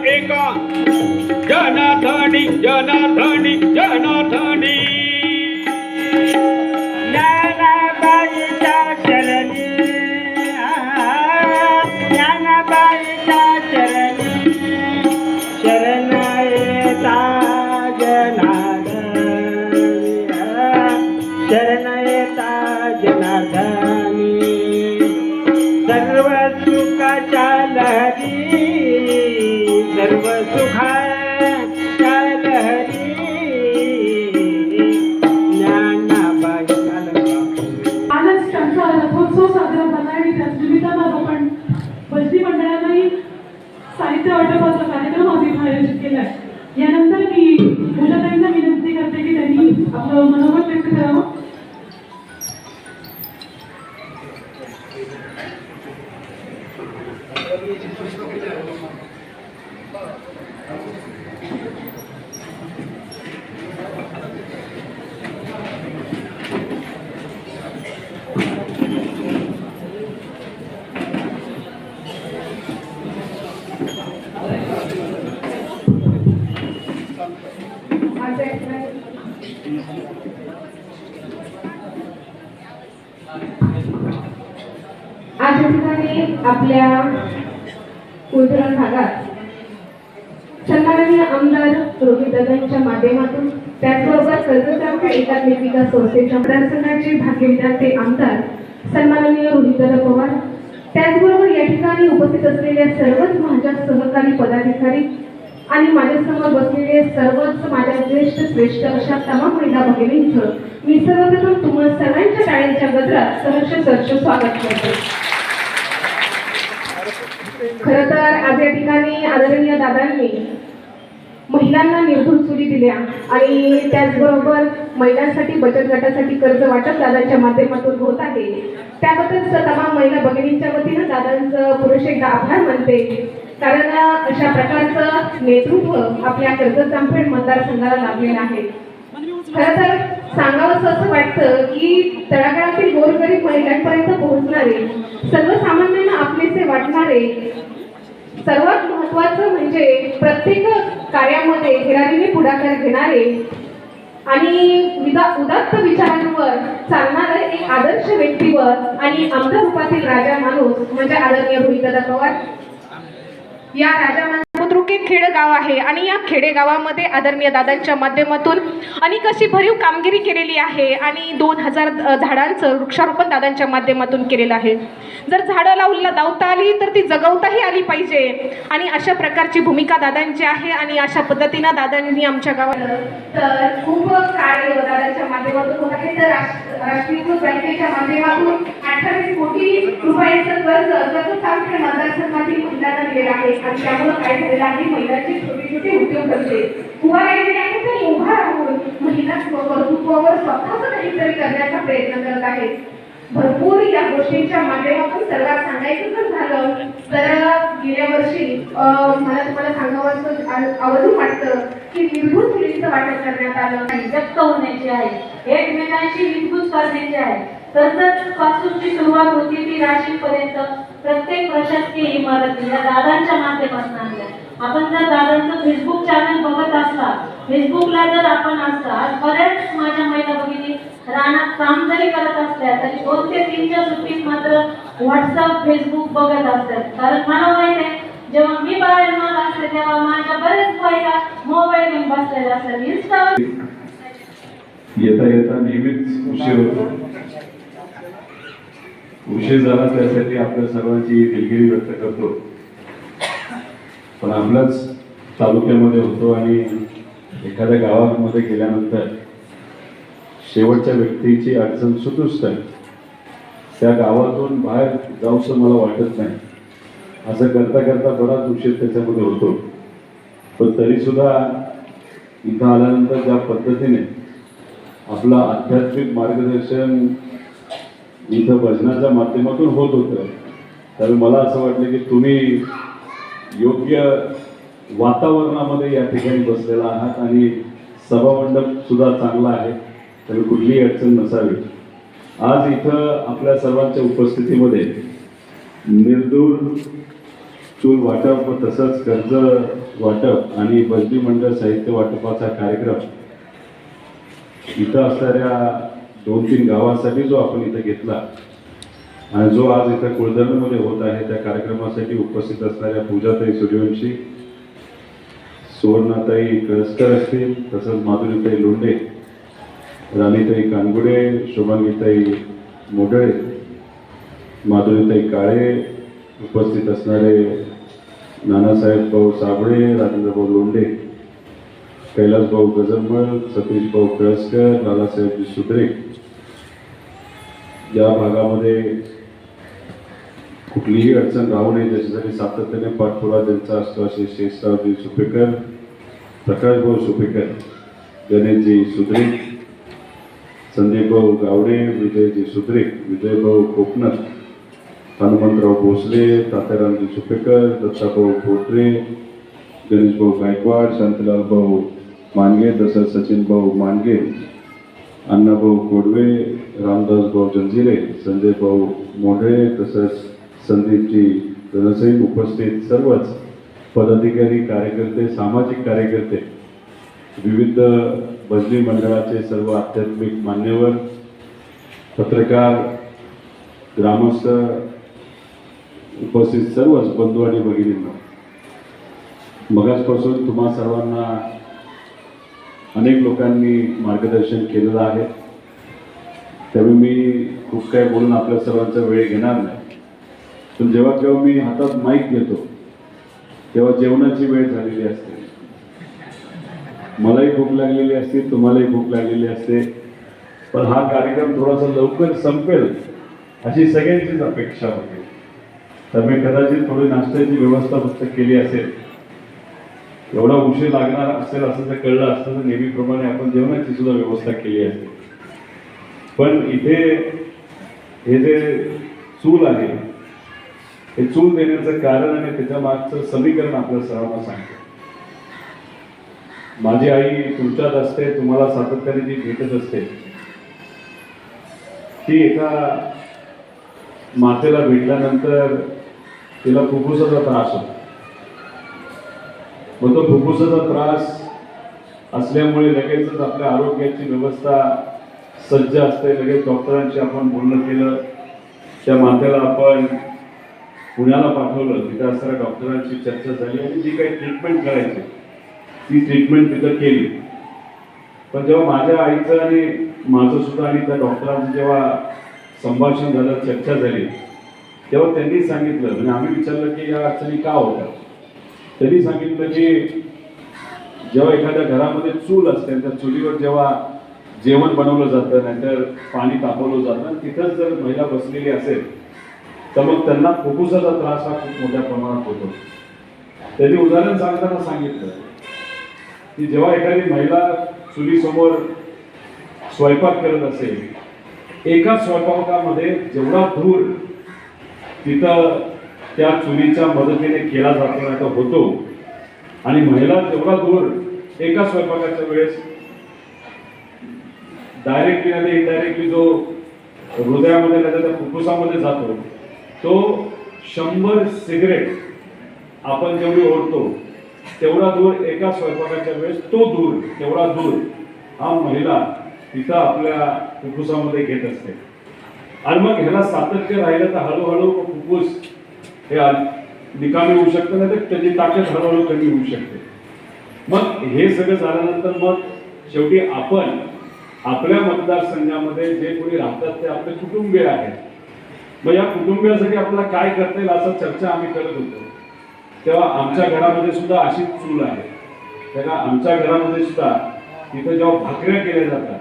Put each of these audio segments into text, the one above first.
एकांत जनार्दनी जनार्दनी जनार्दनी ज्ञानाबाईच्या चरणी ज्ञानाबाईच्या चरणी शरण येता जनार्दनी शरण येता जनार्दनी सर्व सुखाच्या लहरी सर्व सुखाच्या लहरी आजच त्यांचा रथोत्सव साजरा झाला आणि त्याच निमित्तानं आपण भजनी मंडळानंही साहित्य वाटपाचा कार्यक्रम आज इथं आयोजित केलाय. यानंतर मी पूजाताईंना विनंती करते की त्यांनी आपलं मनोगत व्यक्त करावं. आज या ठिकाणी आपल्या कुलधरण भागात सन्माननीय आमदार रोहितदादांच्या माध्यमातून त्याचबरोबर कर्जत एकात्मिक विकास संस्थेच्या मतदारसंघाचे भाग्य विधाते आमदार सन्माननीय रोहितदादा पवार, त्याचबरोबर या ठिकाणी उपस्थित असलेल्या सर्वच माझ्या सहकारी पदाधिकारी आणि माझ्यासमोर बसलेले सर्वच माझ्या श्रेष्ठ अशा तमाम महिला भगिनींचं मी सर्वप्रथम तुम्हाला सर्वांच्या टाळ्यांच्या गजरात सहर्ष स्वागत करते. खरं तर आज या ठिकाणी आदरणीय दादांनी महिलांना निर्धूल चुली दिल्या आणि त्याचबरोबर महिलांसाठी बचत गटासाठी कर्ज वाटप दादांच्या माध्यमातून होत आहे. त्याबद्दल तमाम महिला भगिनींच्या वतीनं दादांचं पुरुष एकदा आभार मानते, कारण अशा प्रकारचं नेतृत्व आपल्या कर्जत जामखेड मतदारसंघाला लाभलेलं आहे. खरं तर सांगावंसं असं वाटतं की तळागाळातील गोरगरीब महिलांपर्यंत पोहोचणारे, सर्वसामान्यांना आपलेसे वाटणारे, सर्वात महत्त्वाचं म्हणजे प्रत्येक कार्यामध्ये हिरारीने पुढाकार घेणारे आणि उदात्त विचारांवर चालणारं एक आदर्श व्यक्तीवर आणि आमदार रूपातील राजा माणूस म्हणजे आदरणीय रोहितदादा पवार. या राजा बुद्रुक एक खेडेगाव आहे आणि या खेडेगावामध्ये आदरणीय दादांच्या माध्यमातून अनेक अशी भरीव कामगिरी केलेली आहे आणि 2000 झाडांचं वृक्षारोपण दादांच्या माध्यमातून केलेलं आहे. जर झाडं लावता आली तर ती जगवताही आली पाहिजे आणि अशा प्रकारची भूमिका दादांची आहे आणि अशा पद्धतीनं दादांनी आमच्या गावात तर खूप कार्य दादांच्या माध्यमातून होत आहे. तर राष्ट्रीयकृत बँकेच्या माध्यमातून 28 कोटी रुपयांचं कर्ज जामखेड मतदारसंघातील महिलांना दिलेलं आहे आणि त्यामुळे काय झालेलं आहे, महिलांचे छोटे छोटे उद्योग धंदे उभा राहिलेले आहेत आणि उभा राहून महिला कर्तृत्वावर स्वतःच काहीतरी करण्याचा प्रयत्न करत आहेत. भरपूर या गोष्टींच्या माध्यमातून सर्वात सांगायचं जर झालं तर गेल्या वर्षी मला तुम्हाला सांगावं आवर्जून वाटतं की निर्भूत मुलींचं वाटप करण्यात आलं. जप्त होण्याची आहे, एकमेकांशी विद्युत करण्याची आहे. कर्जत पासूनची सुरुवात होती ती राशीपर्यंत प्रत्येक प्रशासकीय इमारती या दादांच्या माध्यमातून आणल्या. आपण जर दादांचं फेसबुक चॅनल बघत असला, फेसबुकला जर आपण असता, आज बऱ्याच माझ्या महिला भगिनी रानात काम जरी करत असल्या तरी 2 ते 3च्या सुट्टीत मात्र व्हॉट्सअप फेसबुक बघत असतात. कारण मला माहित आहे जेव्हा मी बाहेर माग असते तेव्हा माझ्या बरेच बायका मोबाईल घेऊन बसलेल्या असतात. इंस्टावर येता येता नेहमीच उशीर होतो. उशीर झाला त्यासाठी आपल्या सर्वांची दिलगिरी व्यक्त करतो. पण आपल्याच तालुक्यामध्ये होतो आणि एखाद्या गावामध्ये गेल्यानंतर शेवटच्या व्यक्तीची अडचण सुटूच नाही, त्या गावातून बाहेर जाऊसं मला वाटत नाही. असं करता करता बराच उशीर त्याच्यामध्ये होतो. पण तरीसुद्धा इथं आल्यानंतर ज्या पद्धतीने आपलं आध्यात्मिक मार्गदर्शन इथं भजनाच्या माध्यमातून होत होतं, तर मला असं वाटलं की तुम्ही योग्य वातावरणामध्ये या ठिकाणी बसलेला आहात आणि सभामंडप सुद्धा चांगला आहे, तर कुठलीही अडचण नसावी. आज इथं आपल्या सर्वांच्या उपस्थितीमध्ये निर्धूल चूल वाटप व तसंच कर्ज वाटप आणि बजली मंडळ साहित्य वाटपाचा कार्यक्रम इथं असणाऱ्या 2-3 गावांसाठी जो आपण इथं घेतला आणि जो आज इथं कुळधरणमध्ये होत आहे, त्या कार्यक्रमासाठी उपस्थित असणाऱ्या पूजाताई सूर्यवंशी, सुवर्णाताई कळसकर असतील, तसंच माधुरीताई लोंढे, राणीताई कानगुडे, शोभांगीताई मोडळे, माधुरीताई काळे, उपस्थित असणारे नानासाहेब भाऊ साबळे, राजेंद्रभाऊ लोंढे, कैलासभाऊ गजमल, सतीशभाऊ कळसकर, लालासाहेब सुद्रे. या भागामध्ये कुठलीही अडचण राहू नये त्याच्यासाठी सातत्याने पाठपुरावा त्यांचा असतो असे शेषरावजी सुपेकर, प्रकाशभाऊ सुपेकर, गणेशजी सुद्रे, संदीपभाऊ गावडे, विजयजी सुद्रे, विजयभाऊ कोकणत, हनुमंतराव भोसले, तात्यारामजी सुपेकर, दत्ताभाऊ पोटरे, गणेशभाऊ गायकवाड, शांतीलालभाऊ मानगे, तसंच सचिनभाऊ मानगे, अण्णाभाऊ कोडवे, रामदासभाऊ जंजिरे, संजयभाऊ मोढे, तसंच संदीपजी रणसैन, उपस्थित सर्वच पदाधिकारी, कार्यकर्ते, सामाजिक कार्यकर्ते, विविध भजनी मंडळाचे सर्व आध्यात्मिक मान्यवर, पत्रकार, ग्रामस्थ, उपस्थित सर्वच बंधू आणि भगिनींना मगाचपासून तुम्हा सर्वांना अनेक लोकांनी मार्गदर्शन केलेलं आहे. त्यामुळे मी खूप काही बोलून आपल्या सर्वांचा वेळ घेणार नाही. पण जेव्हा केव्हा मी हातात माईक घेतो तेव्हा जेवणाची वेळ झालेली असते. मलाही भूक लागलेली असते, तुम्हालाही भूक लागलेली असते. पण हा कार्यक्रम थोडासा लवकर संपेल अशी सगळ्यांचीच अपेक्षा होती. तर मी कदाचित थोडी नाश्त्याची व्यवस्था फक्त केली असेल. एवढा उशीर लागणार असेल असं जर कळलं असतं तर नेहमीप्रमाणे आपण जेवणाची सुद्धा व्यवस्था केली असते. पण इथे हे जे चूल आहे, हे चूल देण्याचं कारण आणि त्याच्या मागचं समीकरण आपल्या सर्वांना सांगतो. माझी आई तुमच्यात असते, तुम्हाला सातत्याने जी भेटत असते, ती एका मातेला भेटल्यानंतर तिला फुफ्फुसाचा त्रास होतो. मग तो फुफ्फुसाचा त्रास असल्यामुळे लगेचच आपल्या आरोग्याची व्यवस्था सज्ज असते. लगेच डॉक्टरांशी आपण बोलणं केलं, त्या मातेला आपण पुण्याला पाठवलं. तिथं असणाऱ्या डॉक्टरांशी चर्चा झाली आणि जी काही ट्रीटमेंट करायची ती ट्रीटमेंट तिथं केली. पण जेव्हा माझ्या आईचं आणि माझं सुद्धा आणि त्या डॉक्टरांचं जेव्हा संभाषण झालं, चर्चा झाली, तेव्हा त्यांनी सांगितलं, म्हणजे आम्ही विचारलं की या अडचणी का होतात. त्यांनी सांगितलं की जेव्हा एखाद्या घरामध्ये चूल असते, त्या चुलीवर जेव्हा जेवण बनवलं जातं, नाहीतर पाणी तापवलं जातं, तिथंच जर महिला बसलेली असेल तर मग त्यांना फुफ्फुसाचा त्रास हा खूप मोठ्या प्रमाणात होतो. त्यांनी उदाहरण सांगताना सांगितलं की जेव्हा एखादी महिला चुलीसमोर स्वयंपाक करत असेल, एका स्वयंपाकामध्ये जेवढा धूर तिथं त्या चुलीच्या मदतीने केला जातो नाही तर होतो, आणि महिला जेवढा धूर एका स्वयंपाकाच्या वेळेस डायरेक्टली आणि इनडायरेक्टली जो हृदयामध्ये नाही त्या फुफ्फुसामध्ये जातो, तो 100 सिगरेट आपण जेवढी ओढतो तेवढा धूर एका स्वयंपाकाच्या वेळेस तेवढा धूर हा महिला तिथं आपल्या फुफ्फुसामध्ये घेत असते. आणि मग ह्याला सातत्य राहिलं तर हळूहळू फुफ्फुस हे निकामी होऊ शकतं, नाही तर त्याची ताकद हळूहळू कमी होऊ शकते. मग हे सगळं झाल्यानंतर मग शेवटी आपण आपल्या मतदारसंघामध्ये जे कोणी राहतात ते आपले कुटुंबीय आहेत. मग या कुटुंबियासाठी आपल्याला काय करता येईल असं चर्चा आम्ही करत होतो. तेव्हा आमच्या घरामध्ये सुद्धा अशीच चूल आहे. तेव्हा आमच्या घरामध्ये सुद्धा तिथं जेव्हा भाकऱ्या केल्या जातात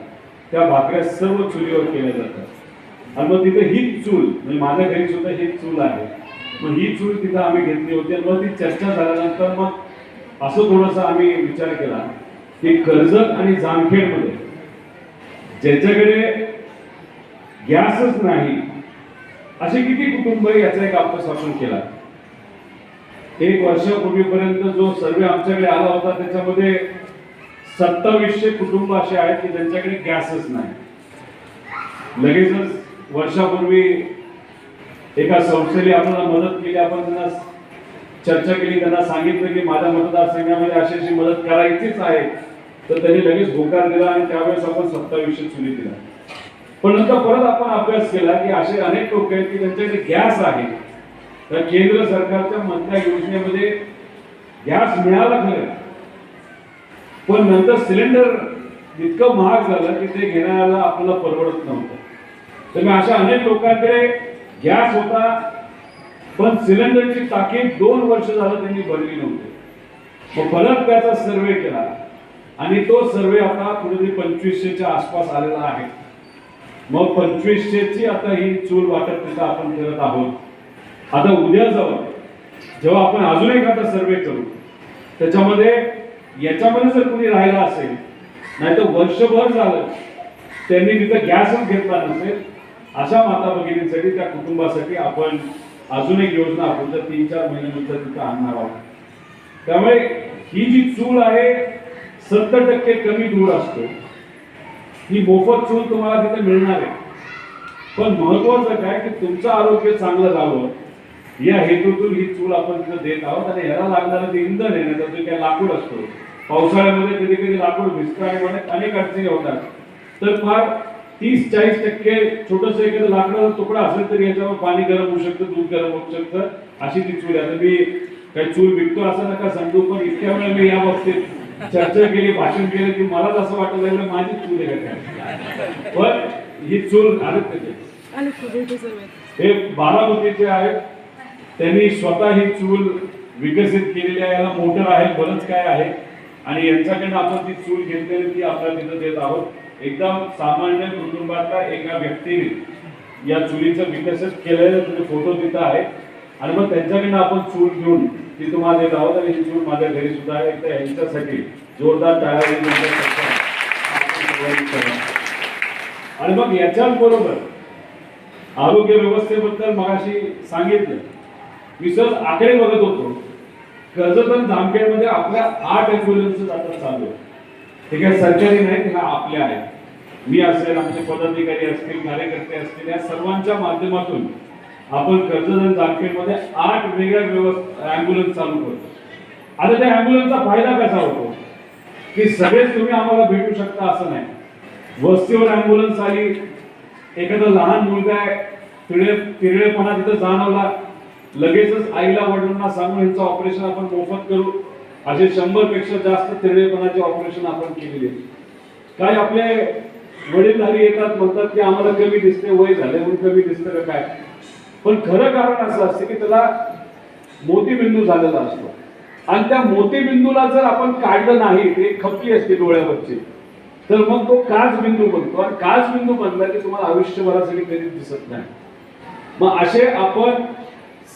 त्या भाकऱ्या सर्व चुलीवर केल्या जातात. आणि मग तिथे हीच चूल, म्हणजे माझ्या घरी सुद्धा हीच चूल आहे. मग ही चूल तिथं आम्ही घेतली होती. आणि मग ती चर्चा झाल्यानंतर मग असं थोडंसं आम्ही विचार केला की कर्जत आणि जामखेडमध्ये ज्याच्याकडे गॅसच नाही असे किती कुटुंब याचा एक अभ्यास आपण केला. 1 वर्षापूर्वीपर्यंत जो सर्वे आमच्याकडे आला होता त्याच्यामध्ये 2700 कुटुंब असे आहेत की ज्यांच्याकडे गॅसच नाही. लगेचच वर्षापूर्वी एका संस्थेने आपल्याला मदत केली. आपण त्यांना चर्चा केली, त्यांना सांगितलं की माझ्या मतदारसंघामध्ये अशी मदत करायचीच आहे, तर त्यांनी लगेच होकार दिला आणि त्यावेळेस आपण 2700 चुली दिला. पण नंतर परत आपण अभ्यास केला की असे अनेक लोक आहेत की त्यांच्याकडे गॅस आहे, तर केंद्र सरकारच्या मधल्या योजनेमध्ये गॅस मिळाला खरं, पण नंतर सिलेंडर इतकं महाग झालं की ते घेण्याला आपल्याला परवडत नव्हतं. तर मी अशा अनेक लोकांकडे गॅस होता, पण सिलेंडरची टाकी 2 वर्ष झालं त्यांनी भरली नव्हती. मग परत त्याचा सर्वे केला आणि तो सर्वे आता कुठेतरी 2500च्या आसपास आलेला आहे. मग 2500ची आता ही चूल वाटप तिथं आपण करत आहोत. आता उद्या जाऊ जेव्हा आपण अजून एखादा सर्वे करू, त्याच्यामध्ये याच्यामध्ये जर कोणी राहिला असेल, नाही तर वर्षभर झालं त्यांनी तिथं गॅसच घेतला नसेल, अशा माता भगिनींसाठी, त्या कुटुंबासाठी आपण अजून एक योजना आपण तर 3-4 महिन्यानंतर तिथं आणणार आहोत. त्यामुळे ही जी चूल आहे 70% कमी धूर असतो. ही मोफत चूल तुम्हाला तिथे मिळणार आहे. पण महत्वाचं काय की तुमचं आरोग्य चांगलं राहावं या हेतूतून ही चूल आपण तिथं देत आहोत. आणि याला लागणारं जे इंधन आहे ना, जो काही लाकूड असतो, पावसाळ्यामध्ये कधी कधी लाकूड भिजतं आणि अनेक अडचणी होतात, तर फार 30-40% छोटस एखादं लाकडाचा तुकडा असेल तरी याच्यावर पाणी गरम होऊ शकतं, दूध गरम होऊ शकतं, अशी ती चूल आहे. मी काही चूल विकतो असं नका समजू, पण इतक्या वेळा मी या बाबतीत चर्चा केली, भाषण केलं की मलाच असं वाटत लागलं माझी चूल आहे का. पण ही चूल हे बारामतीचे आहेत, त्यांनी स्वतः ही चूल विकसित केलेली आहे. याला मोटर आहे, बरंच काय आहे, आणि यांच्याकडनं आपण ती चूल घेतलेली ती आपल्याला तिथं देत आहोत. एकदम सामान्य कुटुंबातल्या एका व्यक्तीने या चुलीचं विकसित केलेलं तिथे फोटो तिथं आहे, आणि मग त्यांच्याकडनं आपण चूल घेऊन ती तुम्हाला देत आहोत. आणि ही चूल माझ्या घरी सुद्धा आहे, तर यांच्यासाठी जोरदार टाळ्या. आणि मग याच्याच बरोबर आरोग्य व्यवस्थेबद्दल मगाशी सांगितलं, मी सहज आकडे बघत होतो. कर्जत आणि जामखेडमध्ये आपल्या 8 ॲम्ब्युलन्स आता चालू आहे. ते काय सरकारी नाही, ह्या आपल्या आहेत. मी असेल, आमचे पदाधिकारी असतील, कार्यकर्ते असतील, या सर्वांच्या माध्यमातून आपण कर्जत आणि जामखेडमध्ये 8 वेगळ्या ॲम्ब्युलन्स चालू करतो. आता त्या ॲम्ब्युलन्सचा फायदा कसा होतो की सगळेच तुम्ही आम्हाला भेटू शकता असं नाही. वस्तीवर ॲम्ब्युलन्स आली, एखादा लहान मुलगा आहे, तिरळेपणा तिथं जाणवला, लगेचच आईला वडिलांना सांगून यांचं ऑपरेशन आपण मोफत करू. असे 100 पेक्षा जास्त तिरळेपणाचे ऑपरेशन आपण केलेले. काय आपले वडीलधारी येतात, म्हणतात की आम्हाला कमी दिसते, वय झाले म्हणून कमी दिसतं का काय, पण खरं कारण असं असतं की त्याला मोतीबिंदू झालेला असतो. आणि त्या मोतीबिंदूला जर आपण काढलं नाही, ते खपली असते डोळ्यावरची, तर मग तो काच बिंदू बनतो. आणि काच बिंदू बनला की तुम्हाला आयुष्यभरासाठी कधीच दिसत नाही. मग असे आपण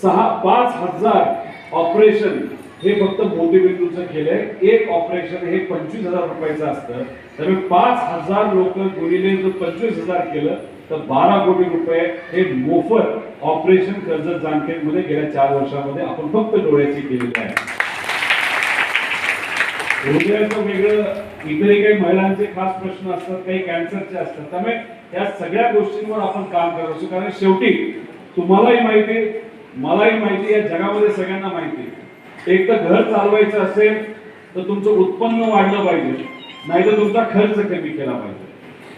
5,000 ऑपरेशन हे फक्त मोतीबिंदूचं केलंय. एक ऑपरेशन हे 25,000 रुपयाचं असतं. तर 5,000 लोक गुणिले जर 25,000 केलं तर 12 कोटी रुपये हे मोफत ऑपरेशन कर्जत जामखेडमध्ये गेल्या 4 वर्षामध्ये आपण फक्त डोळ्याची केलेली आहे. हृदयाचं वेगळं, इतरही काही महिलांचे खास प्रश्न असतात, काही कॅन्सरचे असतात. त्यामुळे या सगळ्या गोष्टींवर आपण काम करत असतो. कारण शेवटी तुम्हालाही माहिती, मलाही माहिती, या जगामध्ये सगळ्यांना माहिती, एक तर घर चालवायचं असेल तर तुमचं उत्पन्न वाढलं पाहिजे, नाही तर तुमचा खर्च कमी केला पाहिजे.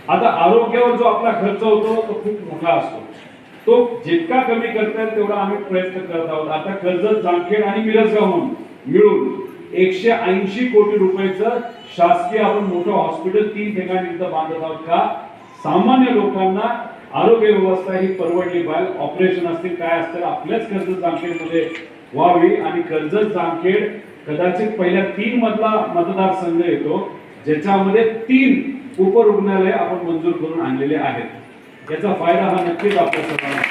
आता आरोग्यावर जो आपला खर्च होतो तो खूप मोठा असतो. तो जितका कमी करता येईल तेवढा आम्ही प्रयत्न करत आहोत. आता कर्जत, जामखेड आणि मिरजगाव मिळून 180 कोटी रुपयाचं शासकीय आपण मोठं हॉस्पिटल 3 ठिकाणी इथं बांधत आहोत. का? सामान्य लोकांना आरोग्य व्यवस्था ही परवडली पाहिजे. ऑपरेशन असतील, काय असतील, आपल्याच कर्जत जामखेडमध्ये व्हावी. आणि कर्जत जामखेड कदाचित पहिल्या 3 मधला मतदारसंघ येतो ज्याच्यामध्ये 3 उपरुग्णालय आपण मंजूर करून आणलेले आहेत. याचा फायदा हा नक्कीच आपल्या सर्वांना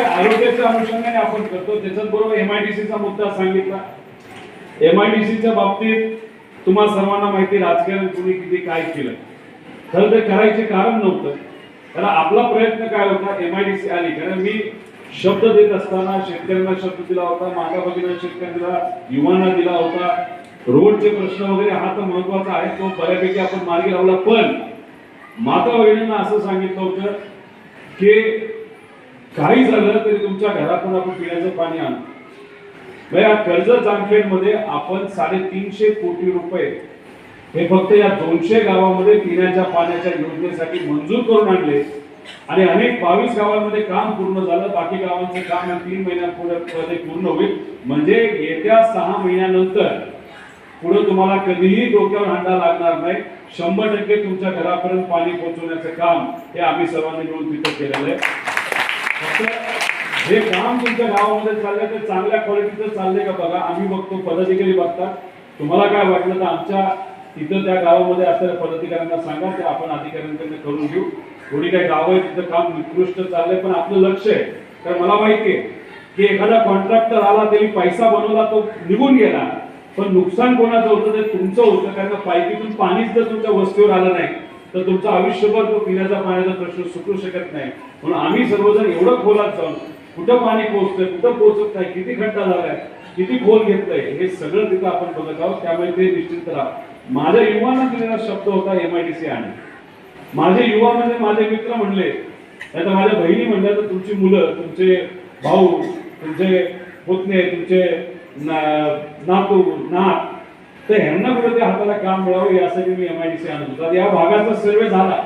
आरोग्याच्या अनुषंगाने आपण करतो. त्याच्याच बरोबर MIDCचा मुद्दा सांगितला. MIDCच्या बाबतीत तुम्हाला सर्वांना माहिती, राजकारण कुणी किती काय केलं. खरं तर करायचे कारण नव्हतं, कारण आपला प्रयत्न काय होता, MIDC आली. कारण मी शब्द देत असताना शेतकऱ्यांना शब्द दिला होता, माता भगिनींना शेतकऱ्यांना, युवांना दिला होता. रोडचे प्रश्न वगैरे हा तर महत्वाचा आहे, तो बऱ्यापैकी आपण मार्गी लावला. पण माता भगिनींना असं सांगितलं होतं की काही झालं तरी तुमच्या घरातून आपण पिण्याचं पाणी आणू. या कर्जत जामखेडमध्ये आपण 350 कोटी रुपये हे फक्त या 200 गावामध्ये पिण्याच्या पाण्याच्या योजनेसाठी मंजूर करून आणले आणि अनेक 22 गावांमध्ये काम पूर्ण झालं. बाकी गावांचे काम 3 महिन्यांपुढे पूर्ण होईल. म्हणजे येत्या 6 महिन्यानंतर पुढे तुम्हाला कधीही डोक्यावर हांडा लागणार नाही. 100% तुमच्या घरापर्यंत पाणी पोहोचवण्याचं काम हे आम्ही सर्वांनी मिळून तिथं केलेलं आहे. फक्त हे काम तुमच्या गावामध्ये चाललंय ते चांगल्या क्वालिटीचं चाललंय का बघा. आम्ही बघतो, पदाधिकारी बघतात. तुम्हाला काय वाटलं तर आमच्या तिथं त्या गावामध्ये असलेल्या पदाधिकाऱ्यांना सांगा, ते आपण अधिकाऱ्यांकडून करून घेऊ. थोडी काही गावं आहे तिथं काम निकृष्ट चाललंय, पण आपलं लक्ष आहे. कारण मला माहिती आहे की एखादा कॉन्ट्रॅक्टर आला, त्यांनी पैसा बनवला, तो निघून गेला, पण नुकसान कोणाचं होतं ते तुमचं होतं. कारण पाईपीतून पाणीच जर तुमच्या वस्तीवर आलं नाही तर तुमचं आयुष्यभर तो पिण्याचा पाण्याचा प्रश्न सुटू शकत नाही. म्हणून आम्ही सर्वजण एवढं खोलात जाऊन कुठं पाणी पोहोचतंय, कुठं पोहोचत नाही, किती खड्डा झालाय, किती खोल घेतलंय, हे सगळं तिथं आपण बघत आहोत. त्यामुळे ते निश्चित राहा. माझ्या युवांना दिलेला शब्द होता MIDC आणि माझे युवा म्हणजे माझे मित्र म्हणले, नाही तर माझ्या बहिणी म्हणल्या, तर तुमची मुलं, तुमचे भाऊ, तुमचे पुतणे, तुमचे नातू नात, तर ह्यांना कुठे ते हाताला काम मिळावं यासाठी मी MIDC आणत होता. या भागाचा सर्वे झाला,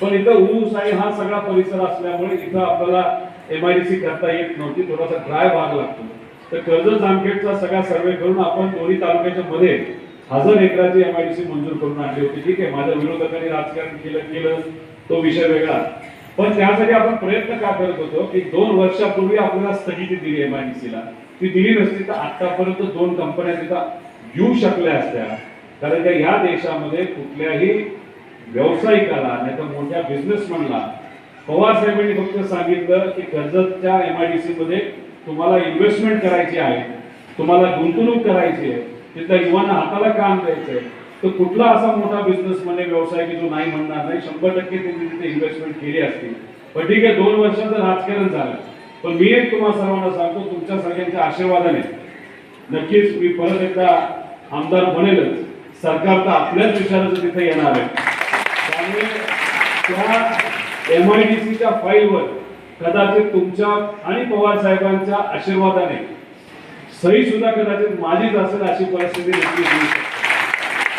पण इथं ऊस आणि हा सगळा परिसर असल्यामुळे इथं आपल्याला MIDC करता येत नव्हती. थोडासा ड्राय भाग लागतो. तर कर्जत जामखेडचा सगळा सर्वे करून आपण दोन्ही तालुक्याच्या मध्ये 1000 एकराची MIDC मंजूर करून आणली होती. ठीक आहे, माझ्या विरोधकांनी राजकारण केलं तो विषय वेगळा, पण त्यासाठी आपण प्रयत्न का करत होतो की 2 वर्षापूर्वी आपल्याला स्थगिती दिली MIDC ला. ती दिली नसती तर आतापर्यंत 2 कंपन्या तिथं येऊ शकल्या असत्या. कारण का या देशामध्ये कुठल्याही व्यावसायिकाला नाही तर मोठ्या बिझनेसमॅनला पवार साहेबांनी फक्त सांगितलं की कर्जतच्या MIDC मध्ये तुम्हाला इन्व्हेस्टमेंट करायची आहे, तुम्हाला गुंतवणूक करायची आहे, तिथल्या युवांना हाताला काम द्यायचंय, तर कुठला असा मोठा बिझनेसमॅन व्यवसाय की जो नाही म्हणणार नाही. 100% त्यांनी तिथे इन्व्हेस्टमेंट केली असती. पण ठीक आहे, 2 वर्षाचं राजकारण झालं. पण मी एक तुम्हाला सर्वांना सांगतो, तुमच्या सगळ्यांच्या आशीर्वादाने नक्कीच मी परत एकदा आमदार बनेलच. सरकार तर आपल्याच विचाराचं तिथे येणार आहे. त्यामुळे त्या MIDCच्या फाईलवर कदाचित तुमच्या आणि पवार साहेबांच्या आशीर्वादाने सही सुद्धा कदाचित माझीच असेल अशी परिस्थिती नक्की होऊ शकते.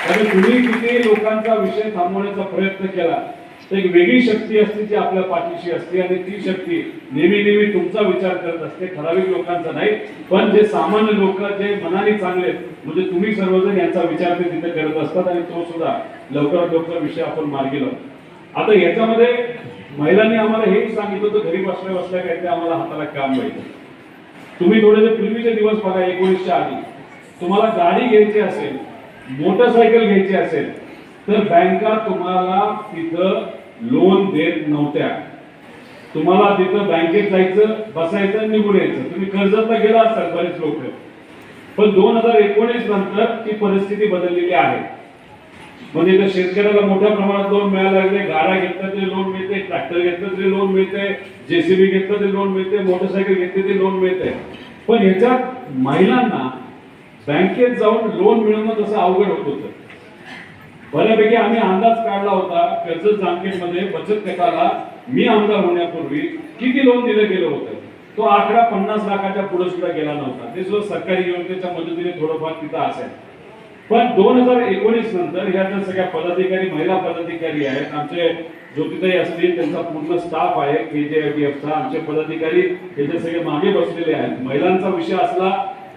कारण तुम्ही किती लोकांचा विषय थांबवण्याचा प्रयत्न केला तर एक वेगळी शक्ती असते जी आपल्या पाठीशी असते आणि ती शक्ती नेहमी तुमचा विचार करत असते, ठराविक लोकांचा नाही. पण जे सामान्य लोक जे मनाने चांगले म्हणजे तुम्ही सर्वजण यांचा विचार ते तिथे करत असतात आणि तो सुद्धा लवकरात लवकर विषय आपण मार्गी लावू. आता याच्यामध्ये महिलांनी आम्हाला हेही सांगितलं होतं, घरी बसल्या काहीतरी आम्हाला हाताला काम पाहिजे. तुम्ही थोडेसे पूर्वीचे दिवस बघा, 19च्या आधी तुम्हाला गाडी घ्यायची असेल, मोटरसायकल घ्यायची असेल तर बँका तुम्हाला तिथं लोन देत नव्हत्या. तुम्हाला तिथं बँकेत जायचं, बसायचं, निघून यायचं. तुम्ही कर्जतला गेला असाल बरेच लोक, पण 2019 नंतर ती परिस्थिती बदललेली आहे. म्हणजे त्या शेतकऱ्याला मोठ्या प्रमाणात लोन मिळायला लागले. गाड्या घेतलं तरी लोन मिळते, ट्रॅक्टर घेतलं तरी लोन मिळते, JCB घेतलं तरी लोन मिळते, मोटरसायकल घेतली तरी लोन मिळते. पण ह्याच्यात महिलांना बँकेत जाऊन लोन मिळवणं तसं अवघड होत होतं. बऱ्यापैकी आम्ही अंदाज काढला होता कर्जत जामखेडमध्ये बचत गटाला मी आमदार होण्यापूर्वी किती लोन दिलं गेलं होतं. तो आकडा 50 लाखाच्या पुढे सुद्धा गेला नव्हता. ते सुद्धा सरकारी योजनेच्या मदतीने थोडंफार तिथं असेल. पण 2019 नंतर ह्या ज्या सगळ्या पदाधिकारी, महिला पदाधिकारी आहेत, आमचे ज्योतिताई असतील, त्यांचा पूर्ण स्टाफ आहे KJIDFचा, आमचे पदाधिकारी त्याचे सगळे मागे बसलेले आहेत. महिलांचा विषय असला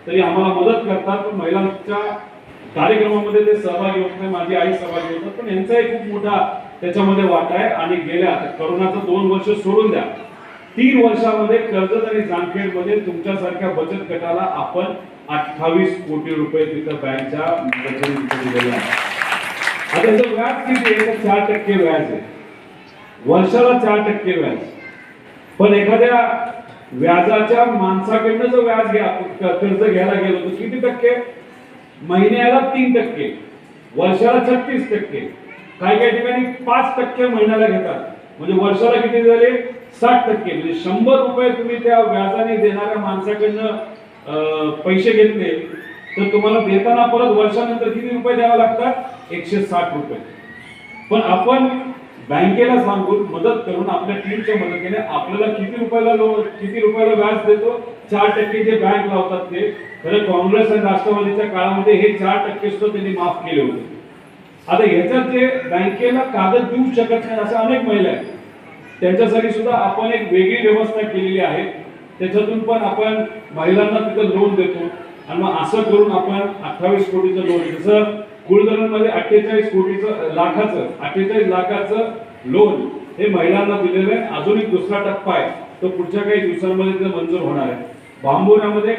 तरी आम्हाला मदत करतात, पण महिलांच्या कार्यक्रमामध्ये ते सहभागी होत नाही. माझी आई सहभागी होतात, पण यांचाही खूप मोठा त्याच्यामध्ये वाटा आहे. आणि गेल्या करोनाचं 2 वर्ष सोडून द्या, 3 वर्षामध्ये कर्जत आणि जामखेडमध्ये तुमच्यासारख्या बचत गटाला आपण 28 कोटी रुपये तिथं बँकच्या मदतीने दिलेले आहे. आता याचं व्याज किती आहे? 4% व्याज आहे, वर्षाला 4% व्याज. पण एखाद्या व्याजाच्या माणसाकडनं जर व्याज कर्ज घ्यायला गेलो तर किती टक्के? महिन्याला 3%, वर्षाला 36%, काही ठिकाणी 5% महिन्याला घेतात. म्हणजे वर्षाला किती झाले? 60%. म्हणजे 100 रुपये तुम्ही त्या व्याजाने देणाऱ्या माणसाकडनं पैसे घेतले तर तुम्हाला देताना परत वर्षानंतर किती रुपये द्यावे लागतात? 160 रुपये. पण आपण बँकेला सांगून मदत करून आपल्या टीमच्या मदतीने आपल्याला किती रुपयाला व्याज देतो? 4% जे बँक लावतात ते खरं काँग्रेस आणि राष्ट्रवादीच्या काळामध्ये हे 4% सुद्धा त्यांनी माफ केले होते. आता ह्याच्यात जे बँकेला कागद देऊ शकत नाही अशा अनेक महिला आहेत, त्यांच्यासाठी सुद्धा आपण एक वेगळी व्यवस्था केलेली आहे. त्याच्यातून पण आपण महिलांना तिथं लोन देतो आणि मग असं करून आपण 28 कोटीचं लोन, जसं कुळधरणमध्ये 48 लाखाचं लोन हे महिलांना दिलेलं आहे. अजून एक दुसरा टप्पा आहे तो पुढच्या काही दिवसांमध्ये तिथं मंजूर होणार आहे. बांबुऱ्यामध्ये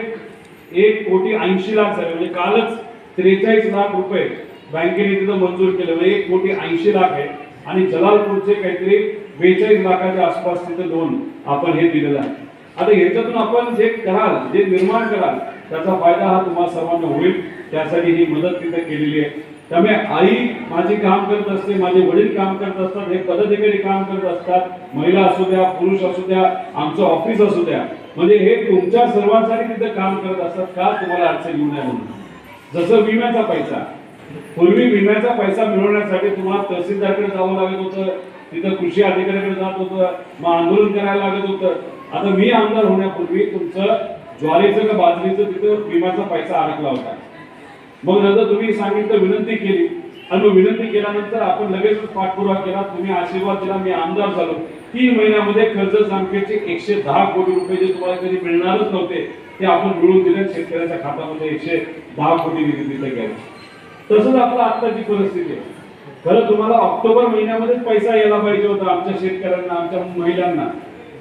1,80,00,000 झाले, म्हणजे कालच 43 लाख रुपये बँकेने तिथं मंजूर केलं, म्हणजे 1,80,00,000 आहे. आणि जलालपूरचे काहीतरी 42 लाखाच्या आसपास तिथं लोन आपण हे दिलेलं आहे. आता ह्याच्यातून आपण जे कराल, जे निर्माण कराल, त्याचा फायदा हा तुम्हाला सर्वांना होईल. त्यासाठी ही मदत तिथे केलेली आहे. त्यामुळे आई माझी काम करत असते, माझे वडील काम करत असतात, हे पदाधिकारी काम करत असतात, महिला असू द्या, पुरुष असू द्या, आमचं ऑफिस असू द्या, म्हणजे हे तुमच्या सर्वांसाठी तिथे काम करत असतात. का तुम्हाला अडचण येऊ नये म्हणून. जसं विम्याचा पैसा, पूर्वी विम्याचा पैसा मिळवण्यासाठी तुम्हाला तहसीलदारकडे जावं लागत होतं, तिथं कृषी अधिकाऱ्याकडे जात होतं, मग आंदोलन करायला लागत होतं. आता मी आमदार होण्यापूर्वी तुमचं ज्वारीचं का बाजरीचं तिथं विम्याचा पैसा अडकला होता. मग नंतर तुम्ही सांगितलं, विनंती केली, आणि मग विनंती केल्यानंतर आपण लगेच पाठपुरावा केला, तुम्ही आशीर्वाद दिला, मी आमदार झालो. 3 महिन्यामध्ये कर्ज जामखेडचे 110 कोटी रुपये जे तुम्हाला कधी मिळणारच नव्हते ते आपण मिळवून दिले. शेतकऱ्याच्या खात्यामध्ये 110 कोटी निधी तिथे गेला. तसंच आपलं आत्ताची परिस्थिती आहे. खरं तुम्हाला ऑक्टोबर महिन्यामध्येच पैसा यायला पाहिजे होता आमच्या शेतकऱ्यांना, आमच्या महिलांना,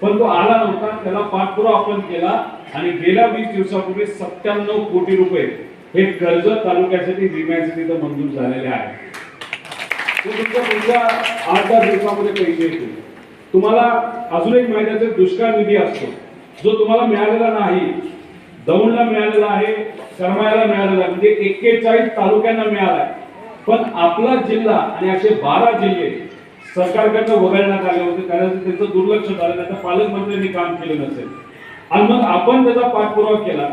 पण तो आला नव्हता. त्याला पाठपुरावा आपण केला आणि गेल्या 20 दिवसापूर्वी 97 कोटी रुपये हे कर्ज तालुक्यासाठी विम्याचे तिथं मंजूर झालेले आहे. तुमच्या 8-10 दिवसामध्ये पैसे येतील. तुम्हाला अजून एक माहिती, दुष्काळ निधी असतो जो तुम्हाला मिळालेला नाही, दौंडला मिळालेला आहे, करमाळ्याला मिळालेला, म्हणजे 41 तालुक्यांना मिळाला. पण आपला जिल्हा आणि असे 12 जिल्हे सरकारकडनं वगळण्यात आले होते, कारण त्याचं दुर्लक्ष झालं, त्याचं पालकमंत्र्यांनी काम केलं नसेल. आणि मग आपण त्याचा पाठपुरावा केला.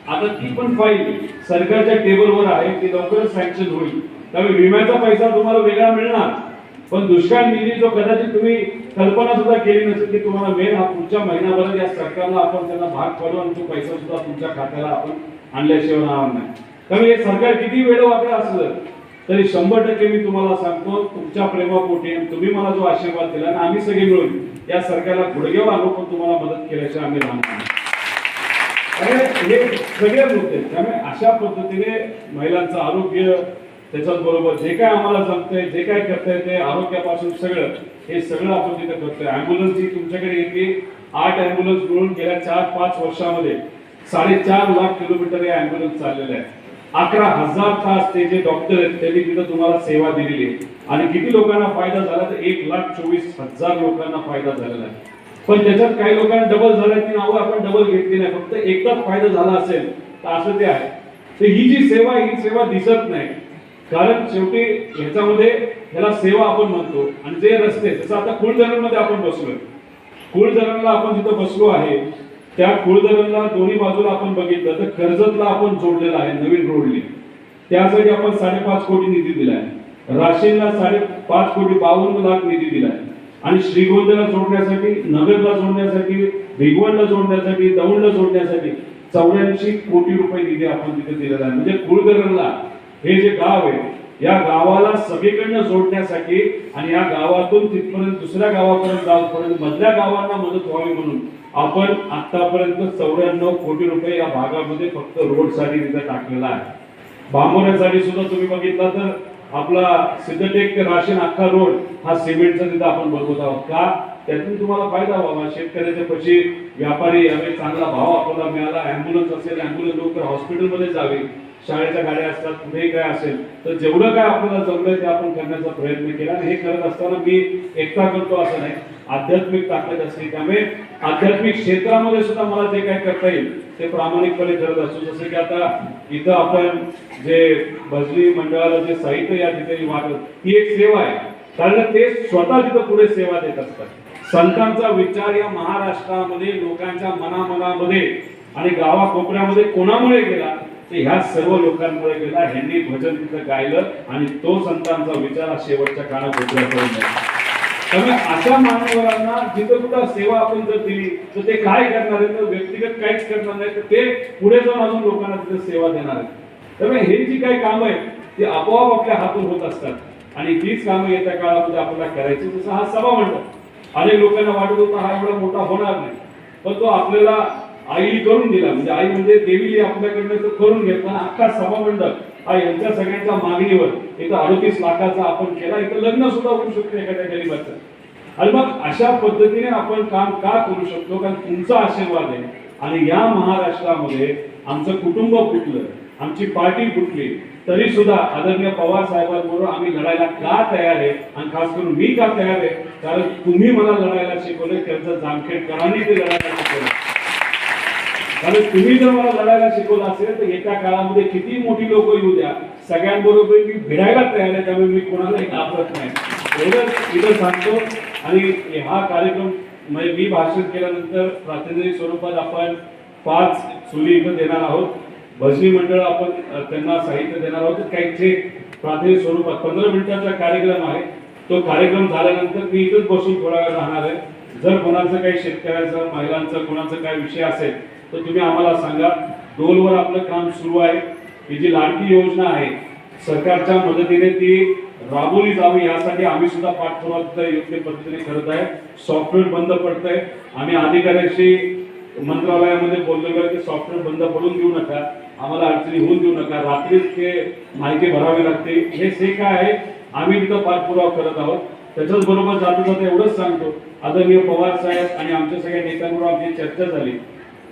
आता ती पण फाईल सरकारच्या टेबलवर आहे, ती लवकरच सँक्शन होईल. त्यामुळे विम्याचा पैसा तुम्हाला वेगळा मिळणार, पण दुष्काळ निधी जो कदाचित तुम्ही कल्पना सुद्धा केली नसेल की तुम्हाला मेन हा पुढच्या महिनाभरात या सरकारला आपण त्यांना भाग पाडू आणि तो पैसा सुद्धा तुमच्या खात्याला आपण आणल्याशिवाय राहणार नाही. त्यामुळे हे सरकार किती वेळ वाकडं असलं तरी 100% मी तुम्हाला सांगतो, तुमच्या प्रेमापोटी तुम्ही मला जो आशीर्वाद दिला आणि आम्ही सगळे मिळून या सरकारला गुडघेवर आणू, पण तुम्हाला मदत केल्याशिवाय आम्ही राहणार नाही. हे सगळे मुद्दे. त्यामुळे अशा पद्धतीने महिलांचं आरोग्य, त्याच्याबरोबर जे काय आम्हाला जमतंय, जे काय करता येते, आरोग्यापासून सगळं हे सगळं आपण तिथे करतोय. ॲम्ब्युलन्सची तुमच्याकडे येते 8 ॲम्ब्युलन्स मिळून गेल्या 4-5 वर्षामध्ये 4.5 लाख किलोमीटर हे ॲम्ब्युलन्स चाललेले आहे. 11,000 तास ते जे डॉक्टर आहेत त्यांनी तिथं तुम्हाला सेवा दिलेली आहे. आणि किती लोकांना फायदा झाला तर 1,24,000 लोकांना फायदा झालेला आहे. पण त्याच्यात काही लोकांना डबल झालं, ती नावं आपण डबल घेतली नाही, फक्त एकदाच फायदा झाला असेल तर असं ते आहे. तर ही जी सेवा, ही सेवा दिसत नाही, कारण शेवटी ह्याच्यामध्ये ह्याला सेवा आपण म्हणतो. आणि जे रस्ते, जसं आता कुळधरणमध्ये आपण बसलोय, कुळधरणला आपण जिथं बसलो आहे त्या कुळधरणला दोन्ही बाजूला आपण बघितलं तर कर्जतला आपण जोडलेला आहे नवीन रोडली, त्यासाठी आपण 5.5 कोटी निधी दिलाय. राशीनला 5.5 कोटी 52 लाख निधी दिलाय. आणि श्रीगोंद्याला जोडण्यासाठी, नगरला जोडण्यासाठी, भिगवणला जोडण्यासाठी, दौंडला जोडण्यासाठी 84 कोटी रुपये निधी आपण तिथे दिलेला आहे. म्हणजे कुळधरणला हे जे गाव आहे या गावाला सगळीकडनं जोडण्यासाठी आणि या गावातून तिथपर्यंत दुसऱ्या गावापर्यंत जाऊपर्यंत मधल्या गावांना मदत व्हावी म्हणून आपण आतापर्यंत 94 कोटी रुपये या भागामध्ये फक्त रोडसाठी तिथे टाकलेला आहे. बांबोऱ्यासाठी सुद्धा तुम्ही बघितला तर आपला सिद्धटेक ते राशीन अख्खा रोड हा सिमेंटचा तिथं आपण बनवत आहोत. का? त्यातून तुम्हाला फायदा व्हावा, शेतकऱ्याच्या पशी व्यापारी यावे, चांगला भाव आपल्याला मिळाला, ॲम्ब्युलन्स असेल, ॲम्ब्युलन्स लवकर हॉस्पिटलमध्ये जावे, शाळेच्या गाड्या असतात, कुठेही काय असेल तर जेवढं काय आपल्याला जमलंय ते आपण करण्याचा प्रयत्न केला. आणि हे करत असताना मी एकटा करतो असं नाही, आध्यात्मिक ताकद असते. त्यामुळे आध्यात्मिक क्षेत्रामध्ये सुद्धा मला जे काय करता येईल ते प्रामाणिकपणे करत असतो. जसं की आता इथं आपण जे भजनी मंडळाला जे साहित्य या ठिकाणी वाटत, ही एक सेवा आहे, कारण ते स्वतः तिथं पुढे सेवा देत असतात. संतांचा विचार या महाराष्ट्रामध्ये लोकांच्या मनामध्ये आणि गावाकोपऱ्यामध्ये कोणामुळे गेला तर ह्या सर्व लोकांमुळे गेला. ह्यांनी भजन तिथं गायलं आणि तो संतांचा विचार शेवटच्या काळापर्यंत त्यामुळे अशा मान्यवरांना जिथं कुठं सेवा आपण जर दिली तर ते काय करणार आहेत, तर व्यक्तिगत काहीच करणार नाही, तर ते पुढे जाऊन अजून लोकांना तिथे सेवा देणार आहेत. त्यामुळे हे जी काही कामं आहेत ती आपोआप आपल्या हातून होत असतात आणि तीच कामं येत्या काळामध्ये आपल्याला करायची. जसं हा सभा मंडप अनेक लोकांना वाटत होता हा एवढा मोठा होणार नाही, पण तो आपल्याला आई करून दिला, म्हणजे आई म्हणजे देवी आपल्याकडनं तो करून घेतला. अख्खा सभा मंडप हा यांच्या सगळ्यांच्या मागणीवर इथं 38 लाखाचा आपण केला. इथं लग्न सुद्धा होऊ शकतं एखाद्या गरीबाचं. आणि मग अशा पद्धतीने आपण काम का करू शकतो, कारण तुमचा आशीर्वाद आहे. आणि या महाराष्ट्रामध्ये आमचं कुटुंब फुटलं, आमची पार्टी फुटली, तरी सुद्धा आदरणीय पवार साहेबांबरोबर आम्ही लढायला का तयार आहे. आणि खास करून मी का तयार आहे, कारण तुम्ही मला लढायला शिकवले, त्यांचं जामखेडकरांनी ते लढायला शिकवलं. कारण तुम्ही जर मला लढायला शिकवलं असेल तर येत्या काळामध्ये किती मोठी लोक येऊ द्या, सगळ्यांबरोबर मी भिडायला तयार आहे. त्यामुळे मी कोणालाही घाबरत नाही, एवढंच इथं सांगतो. आणि हा कार्यक्रम म्हणजे मी भाषण केल्यानंतर प्रातिनिधिक स्वरूपात आपण 5 चुली इथं देणार आहोत. भजनी मंडळ आपण त्यांना साहित्य देणार आहोत. काहीचे प्रातिनिधिक स्वरूपात 15 मिनिटाचा कार्यक्रम आहे. तो कार्यक्रम झाल्यानंतर मी इथंच बसून थोडा वेळ राहणार आहे. जर कोणाचं काही शेतकऱ्याचं, महिलांचं, कोणाचं काही विषय असेल तर तुम्ही आम्हाला सांगा. डोलवर आपलं काम सुरू आहे. ही जी लाडकी योजना आहे सरकारच्या मदतीने ती राबवली जावी यासाठी आम्ही सुद्धा पाठपुरावा योग्य पद्धतीने करत आहे. सॉफ्टवेअर बंद पडतंय. आम्ही अधिकाऱ्याशी मंत्रालयामध्ये बोललेलो आहे की सॉफ्टवेअर बंद पडून देऊ नका, आम्हाला अडचणी होऊन देऊ नका, रात्रीच ते माहिती भरावी लागते. हे जे काय आहे आम्ही तिथं पाठपुरावा करत आहोत. त्याच्याच बरोबर जाता जाता एवढंच सांगतो, आदरणीय पवार साहेब आणि आमच्या सगळ्या नेत्यांबरोबर आमची चर्चा झाली.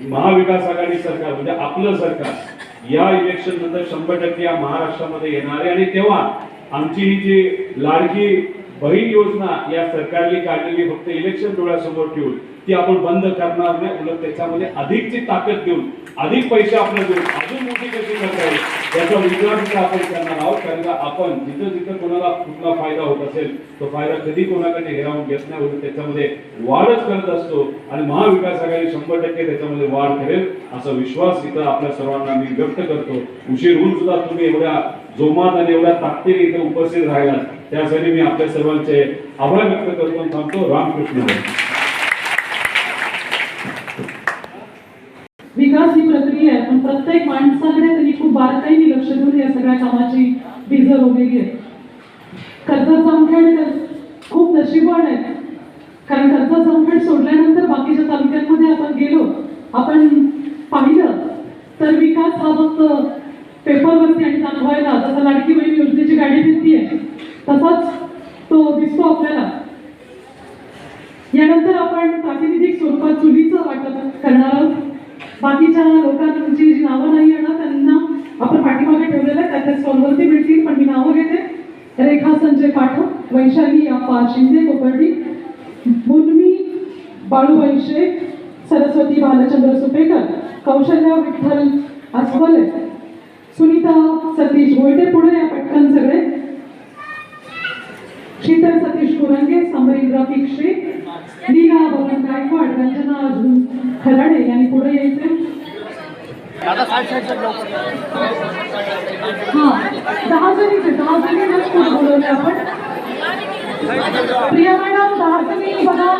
महाविकास आघाडी सरकार म्हणजे आपलं सरकार या इलेक्शन नंतर 100% या महाराष्ट्रामध्ये येणार आहे. आणि तेव्हा आमची ही जी लाडकी बहीण योजना या सरकारने काढलेली फक्त इलेक्शन डोळ्यासमोर ठेवून ती आपण बंद करणार नाही. उलट त्याच्यामध्ये अधिकची ताकद देऊन, अधिक पैसे आपल्याला देऊन अजून मोठी कशी करता येईल याचा विचार आपण करणार आहोत. कारण का आपण जिथं जिथं कोणाला कुठला फायदा होत असेल तो फायदा कधी कोणाकडे हिरावून घेत नाही, उलट त्याच्यामध्ये वाढच करत असतो. आणि महाविकास आघाडी 100% त्याच्यामध्ये वाढ करेल असा विश्वास इथं आपल्या सर्वांना मी व्यक्त करतो. उशीर होऊन सुद्धा तुम्ही एवढ्या जोमात आणि एवढ्या ताकदीने इथे उपस्थित राहिला त्यासाठी मी आपल्या सर्वांचे आभार व्यक्त करतो आणि थांबतो. रामकृष्ण हरी. विकास ही प्रक्रिया आहे, पण प्रत्येक माणसाकडे त्यांनी खूप बारकाईने लक्ष देऊन या सगळ्या कामाची बीजं रोवलेली आहे. कर्जत जामखेड खूप नशिबवान आहेत, कारण कर्जत जामखेड सोडल्यानंतर बाकीच्या तालुक्यांमध्ये आपण गेलो, आपण पाहिलं तर विकास हा फक्त पेपरवरती आणि दाखवायला, जसं लाडकी बहीण योजनेची गाडी फिरतीये तसाच तो दिसतो आपल्याला. यानंतर आपण प्रातिनिधिक स्वरूपात चुलीचं वाटप करणार आहोत. बाकीच्या लोकांची जी नावं नाही आहे ना त्यांना आपण पाठीमागे ठेवलेलं आहे, त्या स्टॉलवरती मिळतील, पण मी नावं घेते. रेखा संजय पाठक, वैशाली अप्पा शिंदे कोपर्डी, मुन्मी बाळूबाई शेख, सरस्वती बालचंद्र सुपेकर, कौशल्या विठ्ठल अस्वले, सुनीता सतीश गोयटे. पुढे या पटकन सगळे. शीतल सतीश कुरंगे, समरींद्र किक्षे, लीला भवन गायकवाड, रंजना अर्जुन खराडे यांनी पुढे यायचे. हा 10 जणीच पुढे बोलवले आपण. प्रिया मॅडम 10 जणी बघा.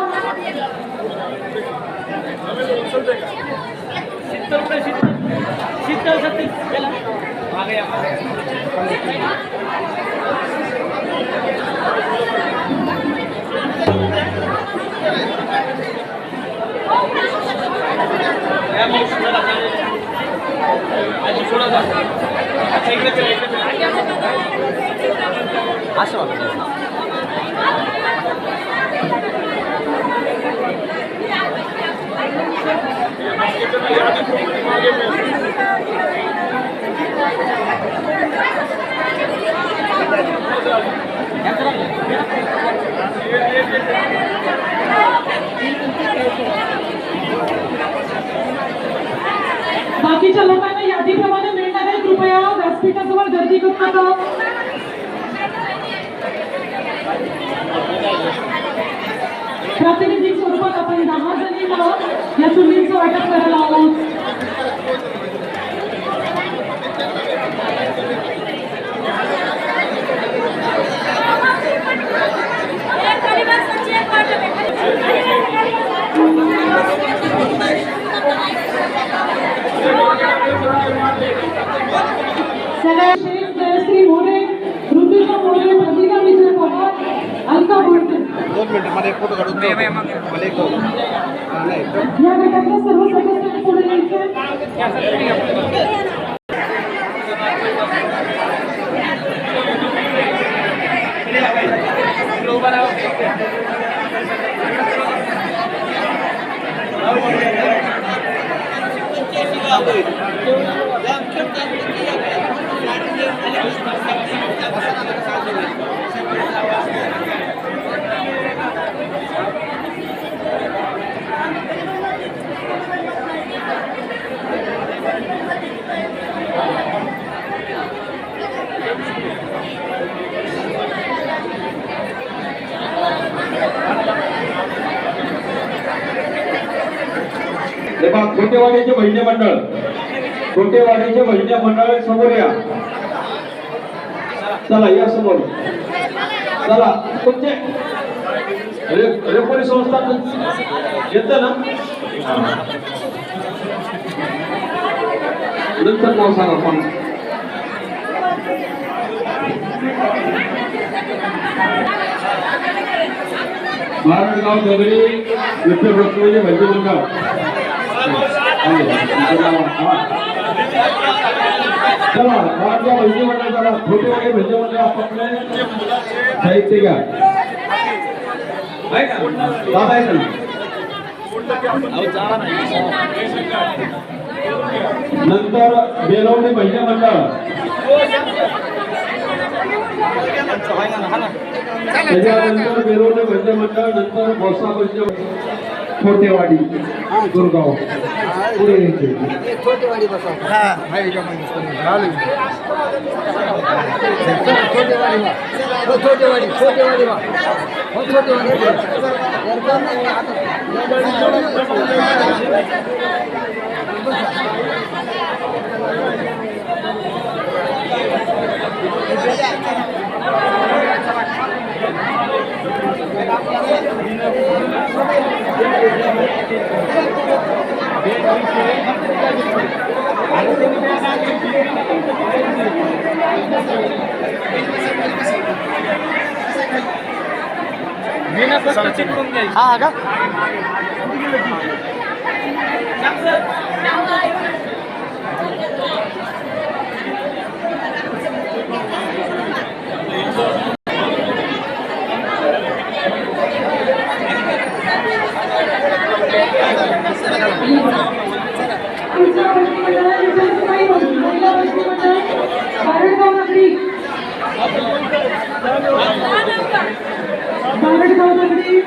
बाकीच्या लोकांना यादीप्रमाणे मिळणार आहे. कृपया व्यासपीठाजवळ गर्दी करू नका. प्रातिनिधिक स्वरूपात आपण 10 जणींना या चुलीचं वाटप करायला आहोत. संजय प्रतिभा मोरे, प्रतिभा विजय पवार, अलका बोलते. 2 मिनिटं मला एक फोटो काढून दे. मला एक नाही या गटातल्या सर्व सदस्यांनी पुढे यायचे. खोटेवाडीचे भजनी मंडळ, खोटेवाडीचे भजनी मंडळ समोर या. चला या समोर. चला तुमचे रेफरी संस्था येतं ना, नंतर नाव सांगा कोण. महाराजगाव दगडी विठ्ठल भजनी मंडळ. चला गावातल्या भजनी मंडळ, चला खोटेवाडी भजनी मंडळ आपापले साहित्य घ्या. आहे का दादा, आहे ना. नंतर बेलवडी भजनी मंडळ, त्याच्यानंतर बेलवडी भजनी मंडळ, नंतर भोसा भजनी मंडळ. खोटेवाडी गुरगाव पुढे यायचे. छोटेवाडी बसा. छोटेवाडी छोटेवाडी छोटेवाडी हा का पुढच्या भजनी मंडळाला विचारायचं काही महिला भजनी मंडळ बारडगाव नगरी. बारडगाव नगरी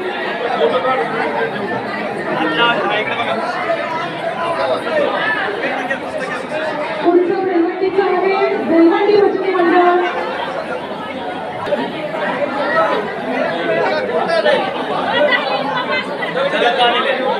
पुढचं बेलवंडीचं आहे बेलवंडी भजनी मंडळ. चला